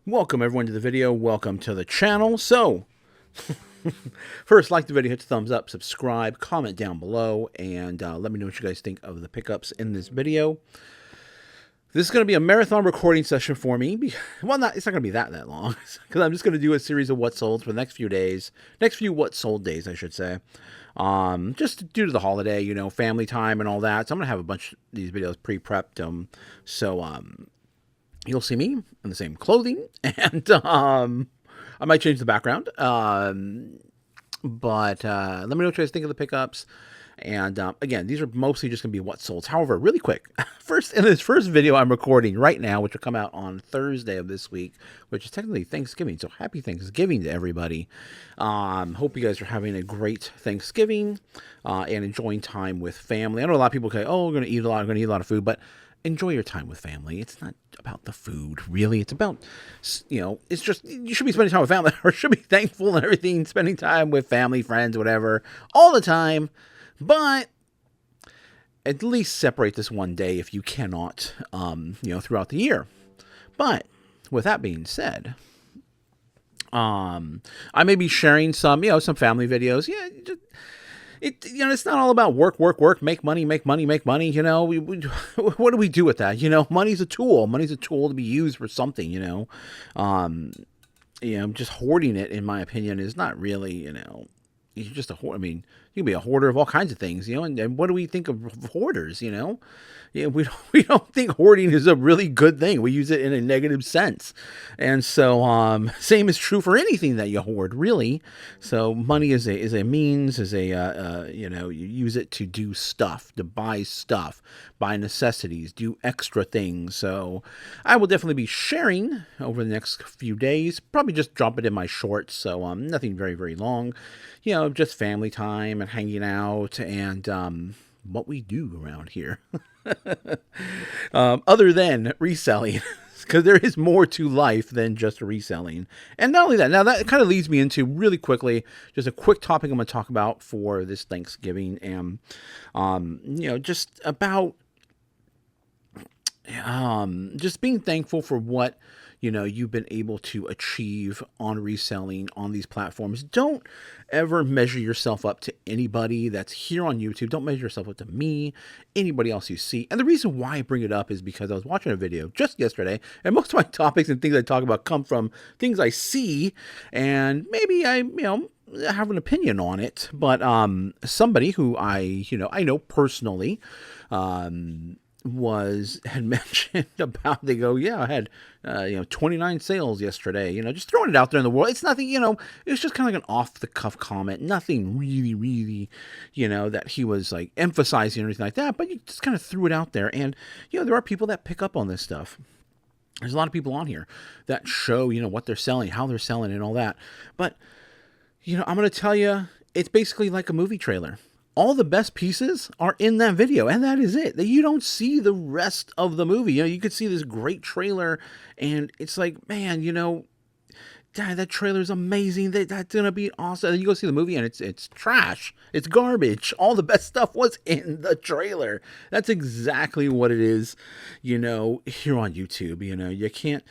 Welcome everyone to the video. Welcome to the channel. So, first, like the video, hit the thumbs up, subscribe, comment down below, and let me know what you guys think of the pickups in this video. This is going to be a marathon recording session for me. Well, it's not going to be that long, because I'm just going to do a series of what sold for the next few days. Next few what sold days, I should say. Just due to the holiday, family time and all that. So I'm going to have a bunch of these videos pre-prepped. You'll see me in the same clothing, and I might change the background. But let me know what you guys think of the pickups. And again, these are mostly just going to be what sold. However, really quick, in this first video I'm recording right now, which will come out on Thursday of this week, which is technically Thanksgiving. So happy Thanksgiving to everybody. Hope you guys are having a great Thanksgiving and enjoying time with family. I know a lot of people say, "Oh, we're going to eat a lot of food," but enjoy your time with family. It's not about the food, really. It's about, it's just, you should be spending time with family, or should be thankful and everything, spending time with family, friends, whatever, all the time. But at least separate this one day if you cannot, throughout the year. But with that being said, I may be sharing some family videos. Yeah, it's not all about work, make money. What do we do with that? Money's a tool. Money's a tool to be used for something. Just hoarding it, in my opinion, is not really. You're just a hoarder. I mean, you can be a hoarder of all kinds of things. And what do we think of hoarders? We don't think hoarding is a really good thing. We use it in a negative sense. And so, same is true for anything that you hoard, really. So money is a means, you use it to do stuff, to buy stuff, buy necessities, do extra things. So I will definitely be sharing over the next few days, probably just drop it in my shorts. So, nothing very, very long, just family time and hanging out and, what we do around here. Other than reselling, because there is more to life than just reselling. And not only that, now that kind of leads me into really quickly, just a quick topic I'm going to talk about for this Thanksgiving, and just about just being thankful for what you've been able to achieve on reselling on these platforms. Don't ever measure yourself up to anybody that's here on YouTube. Don't measure yourself up to me, anybody else you see. And the reason why I bring it up is because I was watching a video just yesterday, and most of my topics and things I talk about come from things I see, and maybe I have an opinion on it. But somebody who I know personally, had mentioned about, they go, yeah, I had 29 sales yesterday, just throwing it out there in the world. It's nothing, it's just kind of like an off the cuff comment, nothing really that he was like emphasizing or anything like that, but you just kind of threw it out there. And there are people that pick up on this stuff. There's a lot of people on here that show what they're selling, how they're selling, and all that. But I'm going to tell you, it's basically like a movie trailer. All the best pieces are in that video, and that is it. You don't see the rest of the movie. You could see this great trailer, and it's like, man, Dad, that trailer is amazing. That's gonna be awesome. And you go see the movie, and it's trash. It's garbage. All the best stuff was in the trailer. That's exactly what it is. Here on YouTube, you can't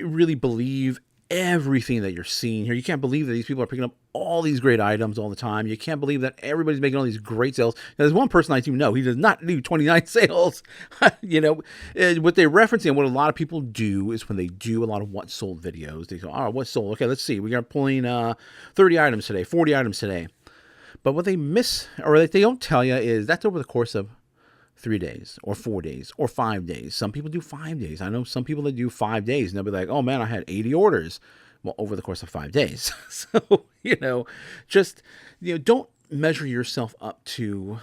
really believe everything that you're seeing here. You can't believe that these people are picking up all these great items all the time. You can't believe that everybody's making all these great sales. Now, there's one person I do know, he does not do 29 sales. What they're referencing, what a lot of people do is when they do a lot of what sold videos, they go, all right, what sold? Okay, let's see. We are pulling 30 items today, 40 items today. But what they miss, or that they don't tell you, is that's over the course of 3 days or 4 days or 5 days. Some people do 5 days. I know some people that do 5 days, and they'll be like, oh man, I had 80 orders. Well, over the course of 5 days. So, just, don't measure yourself up to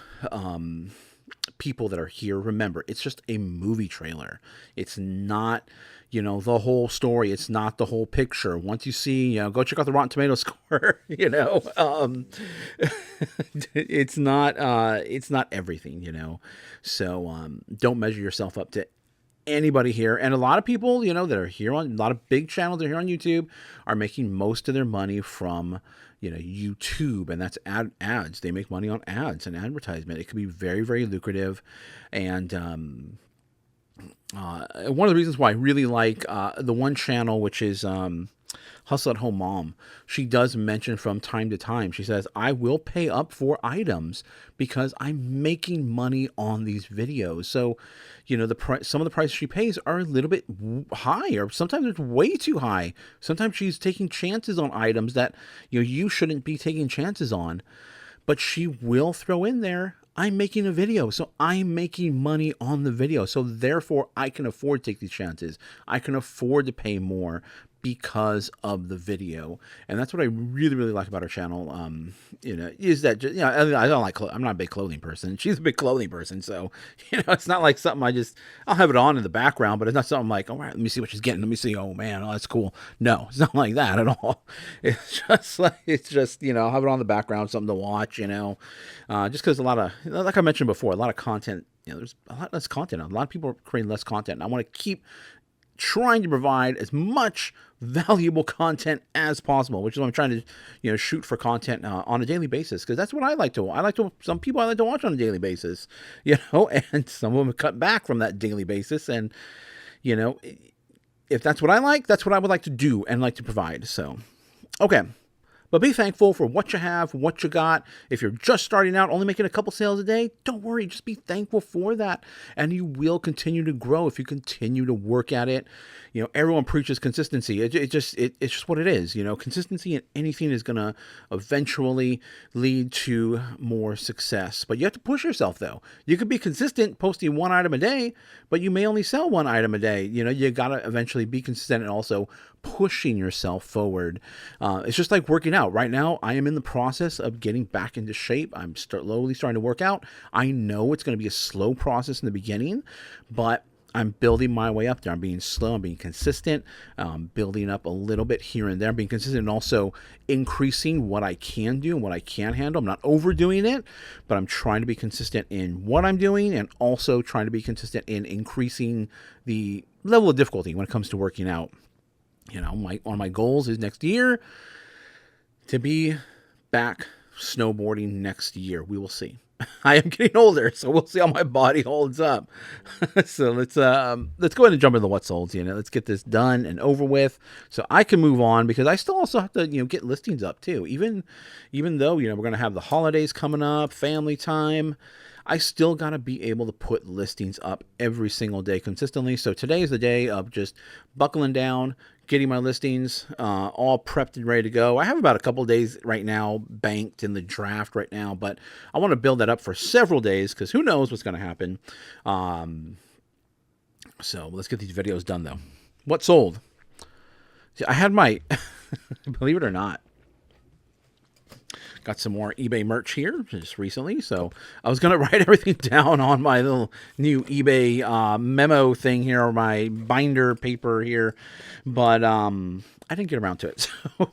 people that are here. Remember, it's just a movie trailer. It's not, the whole story. It's not the whole picture. Once you see, go check out the Rotten Tomato score. It's not everything. So don't measure yourself up to anybody here. And a lot of people, that are here on, a lot of big channels that are here on YouTube are making most of their money from, YouTube, and that's ads. They make money on ads and advertisement. It can be very, very lucrative. And One of the reasons why I really like the one channel, which is Hustle at Home Mom, she does mention from time to time, she says, I will pay up for items because I'm making money on these videos. So, some of the prices she pays are a little bit high, or sometimes it's way too high. Sometimes she's taking chances on items that, you shouldn't be taking chances on. But she will throw in there, I'm making a video, so I'm making money on the video. So therefore, I can afford to take these chances. I can afford to pay more because of the video. And that's what I really, really like about her channel. Is that, I don't like, I'm not a big clothing person. She's a big clothing person. So, it's not like something I'll have it on in the background, but it's not something like, all right, let me see what she's getting. Let me see. Oh man, oh, that's cool. No, it's not like that at all. It's just, I'll have it on the background, something to watch, just because like I mentioned before, a lot of content, there's a lot less content. A lot of people are creating less content. And I want to keep trying to provide as much valuable content as possible, which is what I'm trying to, shoot for content on a daily basis, because that's what I like to. Some people I like to watch on a daily basis, and some of them cut back from that daily basis, and if that's what I like, that's what I would like to do and like to provide. So, okay. But be thankful for what you have, what you got. If you're just starting out, only making a couple sales a day, don't worry. Just be thankful for that. And you will continue to grow if you continue to work at it. Everyone preaches consistency. It's just what it is. Consistency in anything is going to eventually lead to more success. But you have to push yourself, though. You could be consistent posting one item a day, but you may only sell one item a day. You got to eventually be consistent and also pushing yourself forward. It's just like working out. Right now, I am in the process of getting back into shape. I'm slowly starting to work out. I know it's going to be a slow process in the beginning, but I'm building my way up there. I'm being slow. I'm being consistent, building up a little bit here and there, being consistent, and also increasing what I can do and what I can handle. I'm not overdoing it, but I'm trying to be consistent in what I'm doing, and also trying to be consistent in increasing the level of difficulty when it comes to working out. One of my goals is next year to be back snowboarding next year. We will see. I am getting older, so we'll see how my body holds up. So let's go ahead and jump into what's sold. Let's get this done and over with, so I can move on, because I still also have to get listings up too. Even though we're going to have the holidays coming up, family time, I still got to be able to put listings up every single day consistently. So today is the day of just buckling down, getting my listings all prepped and ready to go. I have about a couple of days right now banked in the draft right now, but I want to build that up for several days, because who knows what's going to happen. So let's get these videos done, though. What sold? See, I had my, believe it or not, got some more eBay merch here just recently. So I was going to write everything down on my little new eBay memo thing here, or my binder paper here, but I didn't get around to it. So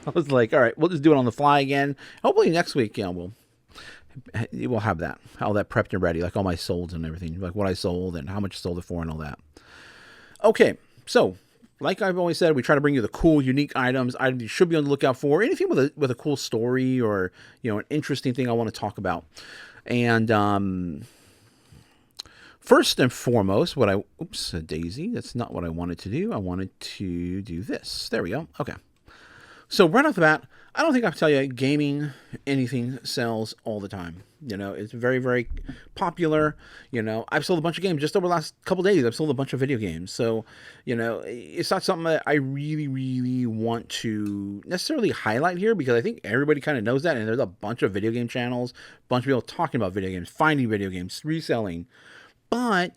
I was like, all right, we'll just do it on the fly again. Hopefully next week, we'll have that, all that prepped and ready, like all my solds and everything, like what I sold and how much I sold it for and all that. Okay, so like I've always said, we try to bring you the cool, unique items you should be on the lookout for. Anything with a cool story, or an interesting thing I want to talk about. And first and foremost, oops, a daisy. That's not what I wanted to do. I wanted to do this. There we go. Okay. So right off the bat, I don't think I have to tell you, gaming, anything sells all the time. It's very, very popular. I've sold a bunch of games just over the last couple days. I've sold a bunch of video games. So, it's not something that I really, really want to necessarily highlight here, because I think everybody kind of knows that. And there's a bunch of video game channels, a bunch of people talking about video games, finding video games, reselling. But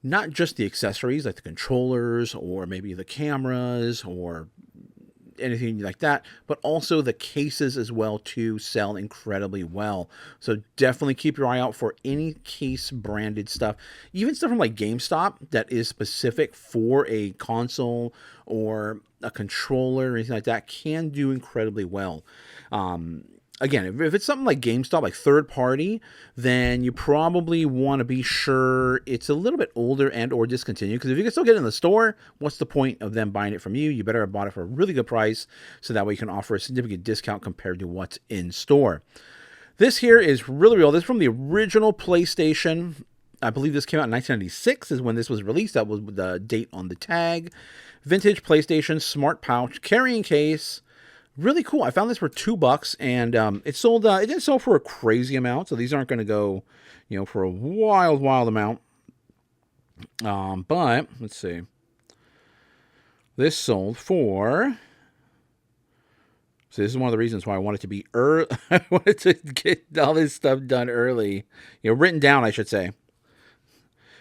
not just the accessories like the controllers, or maybe the cameras, or anything like that, but also the cases as well too sell incredibly well. So definitely keep your eye out for any case branded stuff, even stuff from like GameStop that is specific for a console or a controller or anything like that, can do incredibly well. Again, if it's something like GameStop, like third party, then you probably want to be sure it's a little bit older and or discontinued. Because if you can still get it in the store, what's the point of them buying it from you? You better have bought it for a really good price, so that way you can offer a significant discount compared to what's in store. This here is really real. This is from the original PlayStation. I believe this came out in 1996 is when this was released. That was the date on the tag. Vintage PlayStation smart pouch carrying case. Really cool. I found this for $2, and it sold. It didn't sell for a crazy amount, so these aren't going to go, for a wild amount. But let's see. This sold for. So this is one of the reasons why I wanted to be early. I wanted to get all this stuff done early, written down, I should say.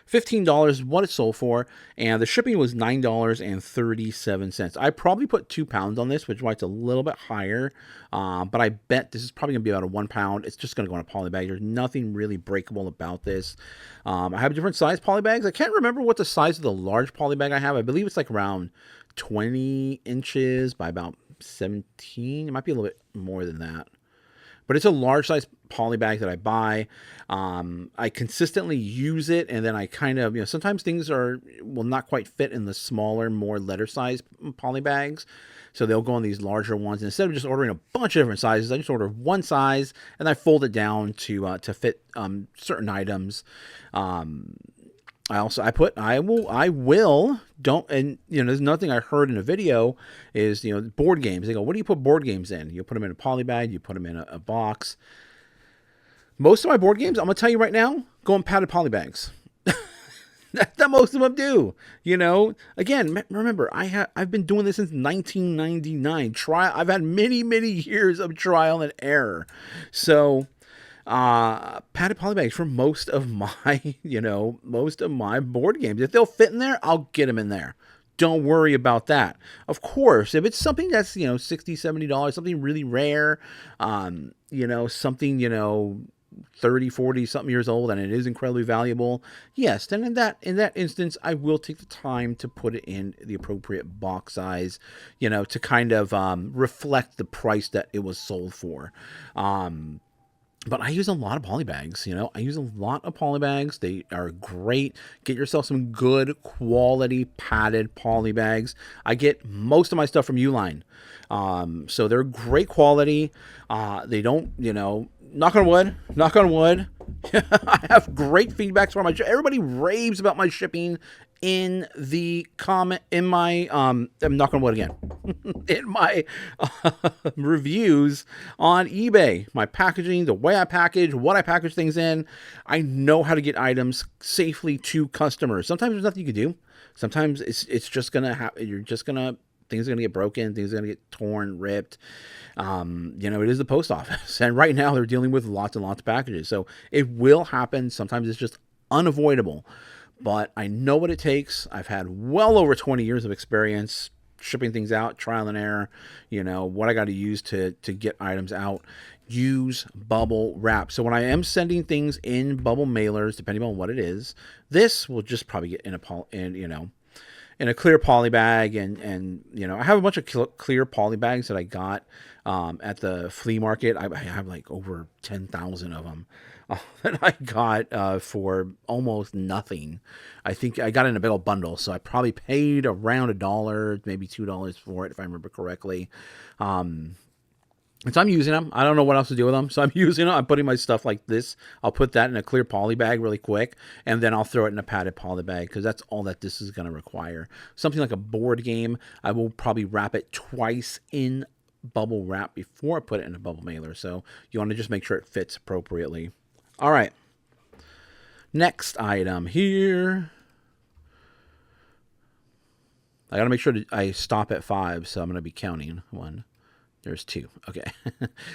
$15 what it sold for, and the shipping was $9.37. I probably put 2 pounds on this, which is why it's a little bit higher. But I bet this is probably going to be about a 1 pound. It's just going to go in a poly bag. There's nothing really breakable about this. I have different size poly bags. I can't remember what the size of the large poly bag I have. I believe it's like around 20 inches by about 17. It might be a little bit more than that. But it's a large size poly bag that I buy. I consistently use it, and then I kind of, sometimes things will not quite fit in the smaller, more letter size poly bags. So they'll go on these larger ones. And instead of just ordering a bunch of different sizes, I just order one size, and I fold it down to fit certain items. I will, and there's nothing I heard in a video is, board games. They go, what do you put board games in? You put them in a poly bag, you put them in a box. Most of my board games, I'm going to tell you right now, go in padded poly bags. That's what most of them do. Again, remember, I've been doing this since 1999. I've had many, many years of trial and error. So, padded poly bags for most of my, board games. If they'll fit in there, I'll get them in there. Don't worry about that. Of course, if it's something that's, $60, $70, something really rare, something, 30, 40 something years old, and it is incredibly valuable, yes, then in that instance, I will take the time to put it in the appropriate box size, to kind of reflect the price that it was sold for. But I use a lot of poly bags, I use a lot of poly bags. They are great. Get yourself some good quality padded poly bags. I get most of my stuff from Uline. So they're great quality. They don't, knock on wood. I have great feedbacks from everybody raves about my shipping in the comment, in my, I'm knock on wood again, in my reviews on eBay, my packaging, the way I package, what I package things in. I know how to get items safely to customers. Sometimes there's nothing you can do. Sometimes it's just going to happen. Things are going to get broken. Things are going to get torn, ripped. It is the post office. And right now they're dealing with lots and lots of packages. So it will happen. Sometimes it's just unavoidable. But I know what it takes. I've had well over 20 years of experience shipping things out, trial and error, what I got to use to get items out. Use bubble wrap. So when I am sending things in bubble mailers, depending on what it is, this will just probably get in a clear poly bag, and I have a bunch of clear poly bags that I got at the flea market. I have like over 10,000 of them that I got for almost nothing. I think I got it in a big old bundle, so I probably paid around $1, maybe $2 for it, if I remember correctly. And so I'm using them. I don't know what else to do with them. So I'm using them. I'm putting my stuff like this. I'll put that in a clear poly bag really quick, and then I'll throw it in a padded poly bag because that's all that this is going to require. Something like a board game, I will probably wrap it twice in bubble wrap before I put it in a bubble mailer. So you want to just make sure it fits appropriately. All right. Next item here. I got to make sure I stop at 5, so I'm going to be counting. 1, there's 2. Okay.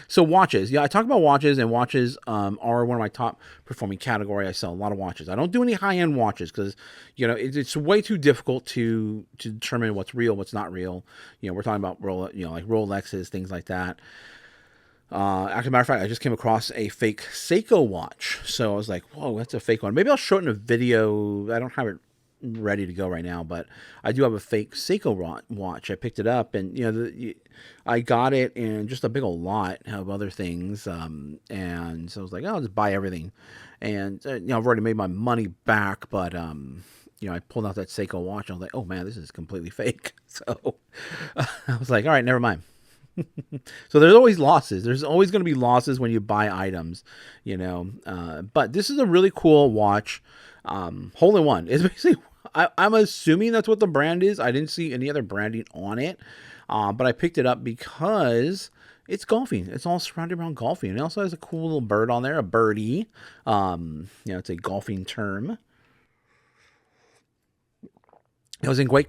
So watches. Yeah, I talk about watches, and watches are one of my top performing category. I sell a lot of watches. I don't do any high-end watches because, it's way too difficult to determine what's real, what's not real. We're talking about like Rolexes, things like that. As a matter of fact, I just came across a fake Seiko watch. So I was like, whoa, that's a fake one. Maybe I'll show it in a video. I don't have it ready to go right now, but I do have a fake Seiko watch. I picked it up, and I got it in just a big old lot of other things, and so I was like, I'll just buy everything, and I've already made my money back, but I pulled out that Seiko watch, and I was like, oh man, this is completely fake. So I was like, all right, never mind. So there's always losses. There's always going to be losses when you buy items, but this is a really cool watch. Hole in one is basically. I'm assuming that's what the brand is. I didn't see any other branding on it, but I picked it up because it's golfing. It's all surrounded around golfing. It also has a cool little bird on there, a birdie. It's a golfing term. It was in great.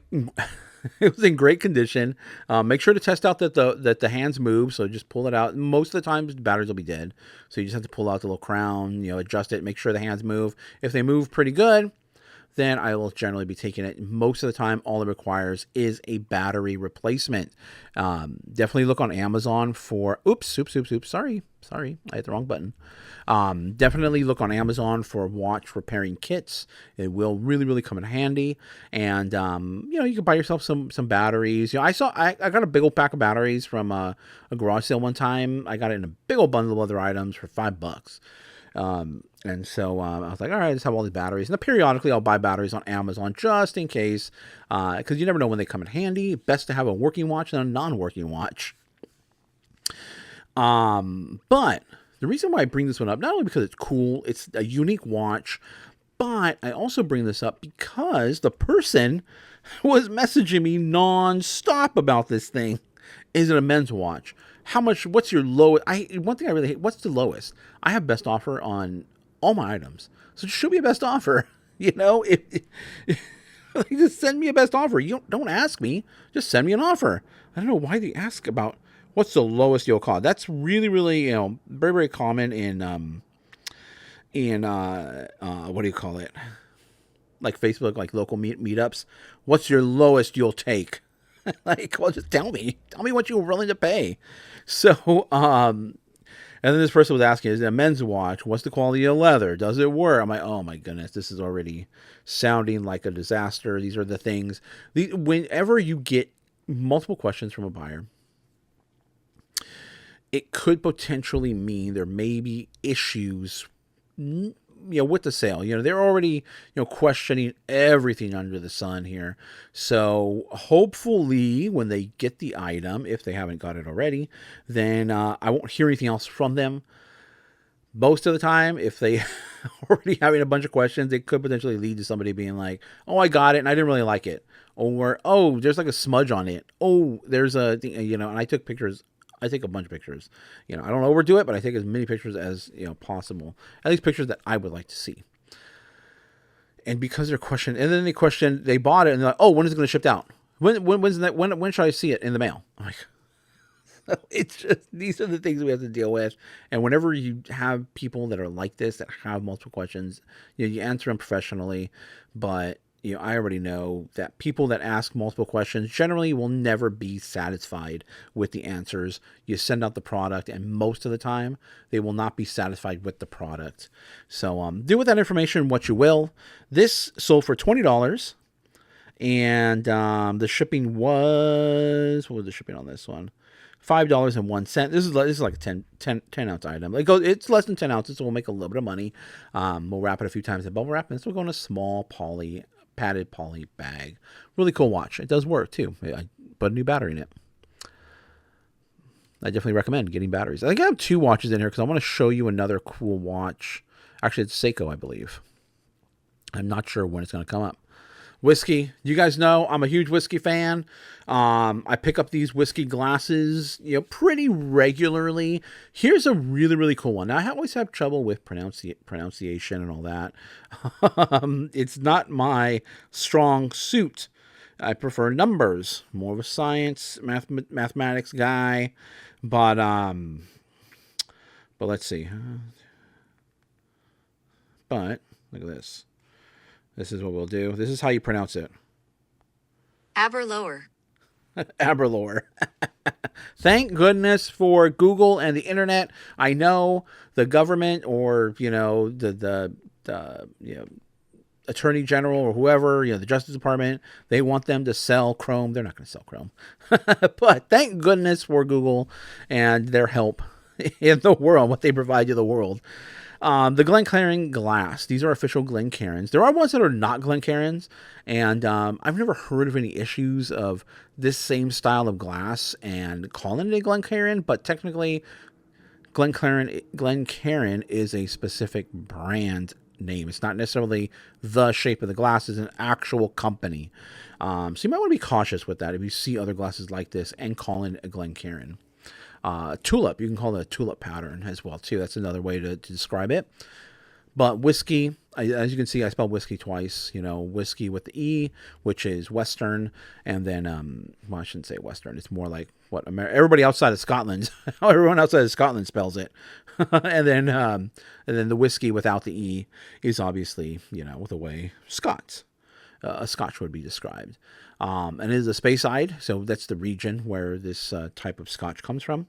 It was in great condition. Make sure to test out that the hands move. So just pull it out. Most of the time, the batteries will be dead. So you just have to pull out the little crown. Adjust it. Make sure the hands move. If they move pretty good, then I will generally be taking it. Most of the time, all it requires is a battery replacement. Definitely look on Amazon for... Oops. Sorry, I hit the wrong button. Definitely look on Amazon for watch repairing kits. It will really, really come in handy. And, you can buy yourself some batteries. I got a big old pack of batteries from a garage sale one time. I got it in a big old bundle of other items for $5. And so I was like, all right, let's have all these batteries. And periodically I'll buy batteries on Amazon just in case, because you never know when they come in handy. Best to have a working watch than a non-working watch. But the reason why I bring this one up, not only because it's cool, it's a unique watch, but I also bring this up because the person was messaging me non-stop about this thing. Is it a men's watch? How much? What's your lowest? One thing I really hate. What's the lowest? I have best offer on all my items, so it should be a best offer. Just send me a best offer. You don't ask me. Just send me an offer. I don't know why they ask about what's the lowest you'll call. That's really, really, very, very common in what do you call it? Like Facebook, like local meetups. What's your lowest you'll take? Well, just tell me what you're willing to pay. So, and then this person was asking, is it a men's watch? What's the quality of leather? Does it work? I'm like, oh my goodness, this is already sounding like a disaster. These are the things. Whenever you get multiple questions from a buyer, it could potentially mean there may be issues with the sale. They're already, questioning everything under the sun here. So hopefully when they get the item, if they haven't got it already, then I won't hear anything else from them. Most of the time, if they already having a bunch of questions, it could potentially lead to somebody being like, oh, I got it and I didn't really like it. Or, oh, there's like a smudge on it. Oh, there's a thing, and I took pictures. I take a bunch of pictures. I don't overdo it, but I take as many pictures as possible. At least pictures that I would like to see. And because they're questioned, and then they bought it, and they're like, oh, when is it going to ship out? When should I see it in the mail? I'm like, it's just, these are the things we have to deal with. And whenever you have people that are like this, that have multiple questions, you answer them professionally, but I already know that people that ask multiple questions generally will never be satisfied with the answers. You send out the product, and most of the time, they will not be satisfied with the product. So do with that information what you will. This sold for $20, and the shipping was... What was the shipping on this one? $5.01. This is like a 10 ounce item. It's less than 10 ounces, so we'll make a little bit of money. We'll wrap it a few times in bubble wrap, and this will go in a small padded poly bag. Really cool watch. It does work too. I put a new battery in it. I definitely recommend getting batteries. I think I have two watches in here because I want to show you another cool watch. Actually, it's Seiko, I believe. I'm not sure when it's going to come up. Whiskey. You guys know I'm a huge whiskey fan. I pick up these whiskey glasses, pretty regularly. Here's a really, really cool one. Now, I always have trouble with pronunciation and all that. It's not my strong suit. I prefer numbers. More of a science, mathematics guy. But let's see. But look at this. This is what we'll do. This is how you pronounce it. Aberlour. Aberlour. Thank goodness for Google and the internet. I know the government or, the Attorney General or whoever, the Justice Department, they want them to sell Chrome. They're not going to sell Chrome. But thank goodness for Google and their help in the world, what they provide to the world. The Glencairn glass. These are official Glencairns. There are ones that are not Glencairns, and I've never heard of any issues of this same style of glass and calling it a Glencairn, but technically Glencairn is a specific brand name. It's not necessarily the shape of the glass. It's an actual company. So you might want to be cautious with that if you see other glasses like this and call in a Glencairn. Tulip, you can call it a tulip pattern as well too. That's another way to describe it. But whiskey, as you can see, I spelled whiskey twice. Whiskey with the E, which is Western, and then, well, I shouldn't say Western. It's more like what everybody outside of Scotland, how everyone outside of Scotland spells it. and then the whiskey without the E is obviously, the way a Scotch would be described. And it is a Speyside, so that's the region where this type of Scotch comes from.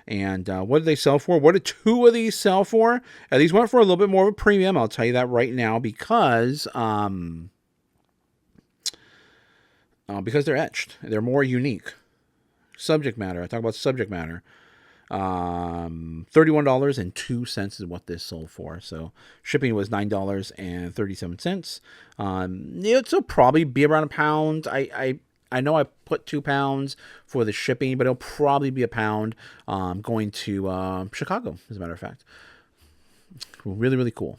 And what did they sell for? What did two of these sell for? These went for a little bit more of a premium. I'll tell you that right now because they're etched. They're more unique. Subject matter. I talk about subject matter. $31.02 is what this sold for. So shipping was $9.37. It'll probably be around a pound. I know I put 2 pounds for the shipping, but it'll probably be a pound going to Chicago, as a matter of fact. Really, really cool.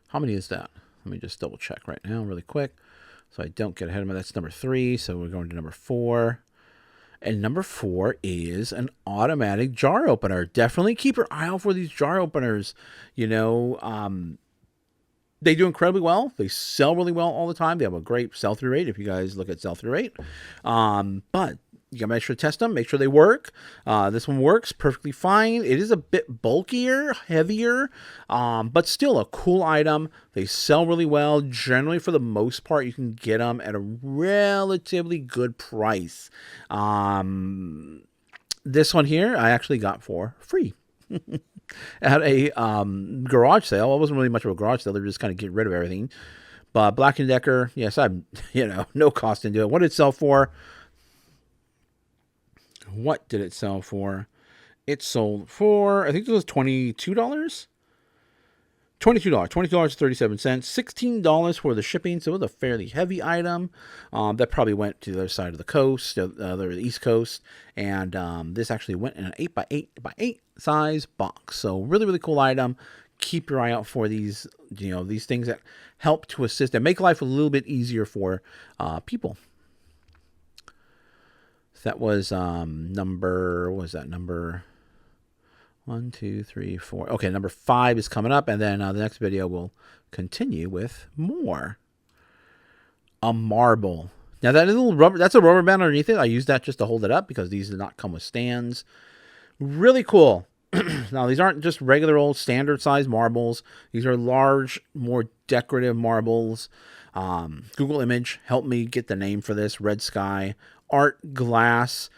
How many is that? Let me just double check right now really quick so I don't get ahead of me. That's number 3, so we're going to number 4. And number 4 is an automatic jar opener. Definitely keep your eye out for these jar openers. They do incredibly well. They sell really well all the time. They have a great sell-through rate if you guys look at sell-through rate. But you gotta make sure to test them, make sure they work. This one works perfectly fine. It is a bit bulkier, heavier, but still a cool item. They sell really well. Generally, for the most part, you can get them at a relatively good price. This one here, I actually got for free. At a garage sale. It wasn't really much of a garage sale. They're just kind of getting rid of everything. But Black & Decker, yes, I'm, no cost into it. What did it sell for? What did it sell for? It sold for, I think it was $22? $22.37, $16 for the shipping. So it was a fairly heavy item. That probably went to the other side of the coast, the East Coast. And this actually went in an 8x8 size box. So really, really cool item. Keep your eye out for these, these things that help to assist and make life a little bit easier for people. So that was number 1, 2, 3, 4. Okay, number 5 is coming up, and then the next video will continue with more. A marble. Now that little rubber, that's a rubber band underneath it. I use that just to hold it up because these do not come with stands. Really cool. Now these aren't just regular old standard size marbles. These are large, more decorative marbles. Google image helped me get the name for this. Red Sky Art Glass.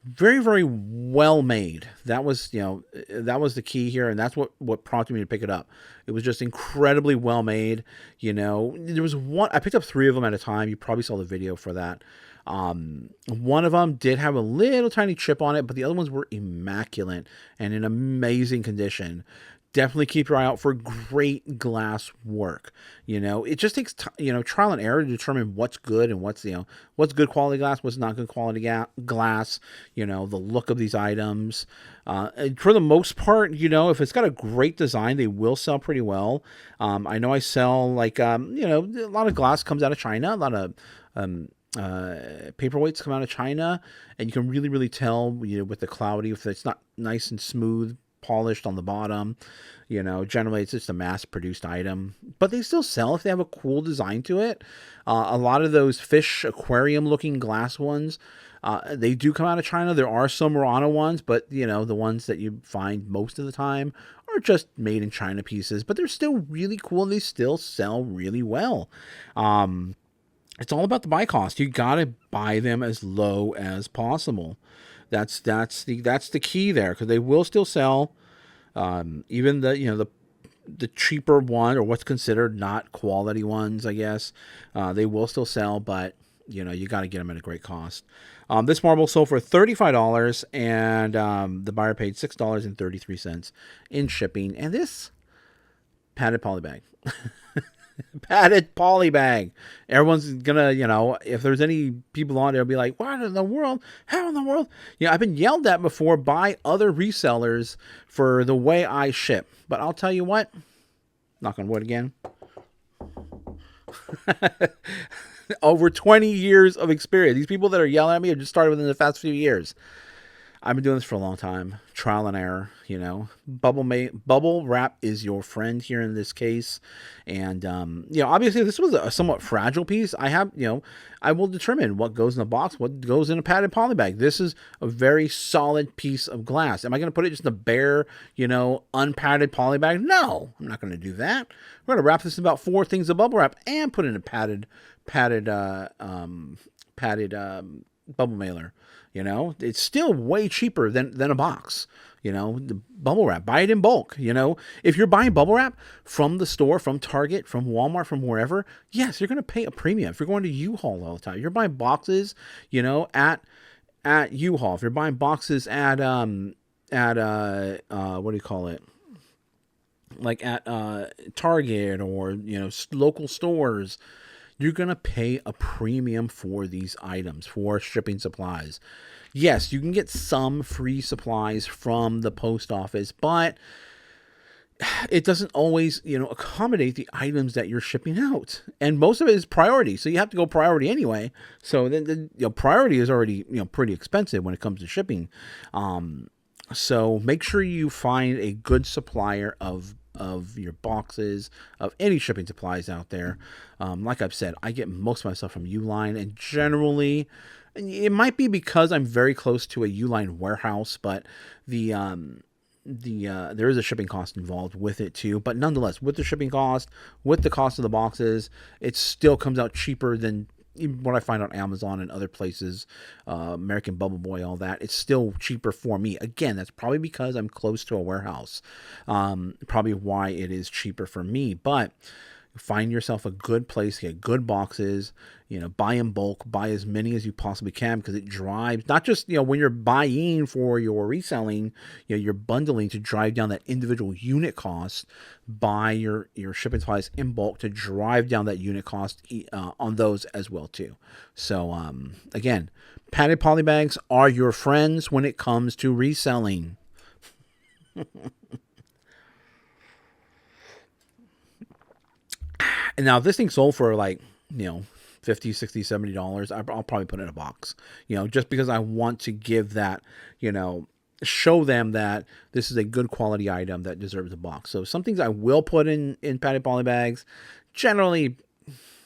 Very, very well made. That was, that was the key here, and that's what prompted me to pick it up. It was just incredibly well made. There was one, I picked up 3 of them at a time. You probably saw the video for that. One of them did have a little tiny chip on it, but the other ones were immaculate and in amazing condition. Definitely keep your eye out for great glass work. It just takes trial and error to determine what's good and what's good quality glass, what's not good quality glass. The look of these items. For the most part, if it's got a great design, they will sell pretty well. I know I sell a lot of glass comes out of China. A lot of paperweights come out of China, and you can really, really tell with the cloudy if it's not nice and smooth, polished on the bottom. Generally it's just a mass-produced item, but they still sell if they have a cool design to it. A lot of those fish aquarium-looking glass ones, they do come out of China. There are some Murano ones, but the ones that you find most of the time are just made in China pieces, but they're still really cool and they still sell really well. It's all about the buy cost. You gotta buy them as low as possible. That's the key there, because they will still sell. Even the cheaper one, or what's considered not quality ones, I guess, they will still sell, but you got to get them at a great cost. This marble sold for $35, and the buyer paid $6.33 in shipping. And this padded poly bag. Padded poly bag. Everyone's gonna, if there's any people on there, be like, what in the world? How in the world? Yeah, I've been yelled at before by other resellers for the way I ship. But I'll tell you what, knock on wood again. Over 20 years of experience. These people that are yelling at me have just started within the past few years. I've been doing this for a long time. Trial and error, Bubble wrap is your friend here in this case. And, obviously this was a somewhat fragile piece. I will determine what goes in the box, what goes in a padded poly bag. This is a very solid piece of glass. Am I going to put it just in a bare, unpadded poly bag? No, I'm not going to do that. We're going to wrap this in about 4 things of bubble wrap and put it in a padded bubble mailer. It's still way cheaper than a box. The bubble wrap, buy it in bulk. If you're buying bubble wrap from the store, from Target, from Walmart, from wherever, yes, you're going to pay a premium. If you're going to U-Haul all the time, you're buying boxes, at U-Haul. If you're buying boxes at what do you call it? Like at Target or local stores, you're going to pay a premium for these items, for shipping supplies. Yes, you can get some free supplies from the post office, but it doesn't always, accommodate the items that you're shipping out. And most of it is priority. So you have to go priority anyway. So then priority is already, pretty expensive when it comes to shipping. So make sure you find a good supplier of your boxes, of any shipping supplies out there. Like I've said, I get most of my stuff from Uline, and generally, it might be because I'm very close to a Uline warehouse, but there is a shipping cost involved with it too. But nonetheless, with the shipping cost, with the cost of the boxes, it still comes out cheaper than what I find on Amazon and other places, American Bubble Boy, all that. It's still cheaper for me. Again, that's probably because I'm close to a warehouse. Probably why it is cheaper for me. But find yourself a good place, get good boxes, buy in bulk, buy as many as you possibly can, because it drives, not just, when you're buying for your reselling, you're bundling to drive down that individual unit cost. Buy your shipping supplies in bulk to drive down that unit cost on those as well too. So again, padded poly bags are your friends when it comes to reselling. And now if this thing sold for like, $50, $60, $70, I'll probably put it in a box, just because I want to give that, show them that this is a good quality item that deserves a box. So some things I will put in padded poly bags. Generally,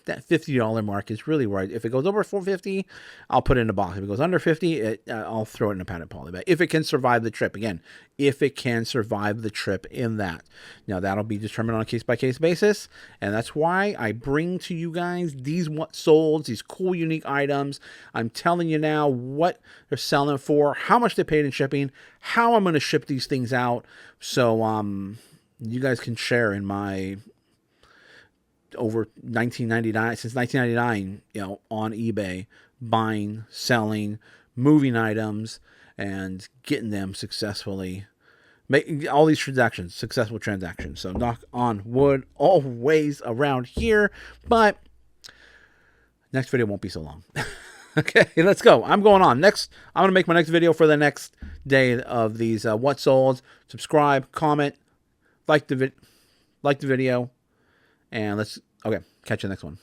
that $50 mark is really where if it goes over $4.50, I'll put it in a box. If it goes under $50, I'll throw it in a padded poly bag. If it can survive the trip. Again, if it can survive the trip in that. Now, that'll be determined on a case-by-case basis, and that's why I bring to you guys these what solds, these cool, unique items. I'm telling you now what they're selling for, how much they paid in shipping, how I'm going to ship these things out, so you guys can share in my over 1999 since 1999 on eBay, buying, selling, moving items and getting them successfully, making all these transactions, successful transactions. So knock on wood always around here, but next video won't be so long. Okay, let's go. I'm going on next. I'm going to make my next video for the next day of these what solds. Subscribe, comment, like the video. And okay, catch you next one.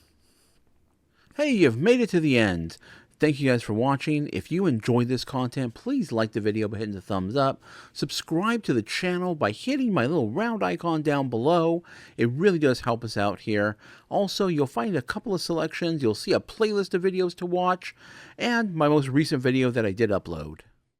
Hey, you've made it to the end. Thank you guys for watching. If you enjoyed this content, please like the video by hitting the thumbs up. Subscribe to the channel by hitting my little round icon down below. It really does help us out here. Also, you'll find a couple of selections. You'll see a playlist of videos to watch and my most recent video that I did upload.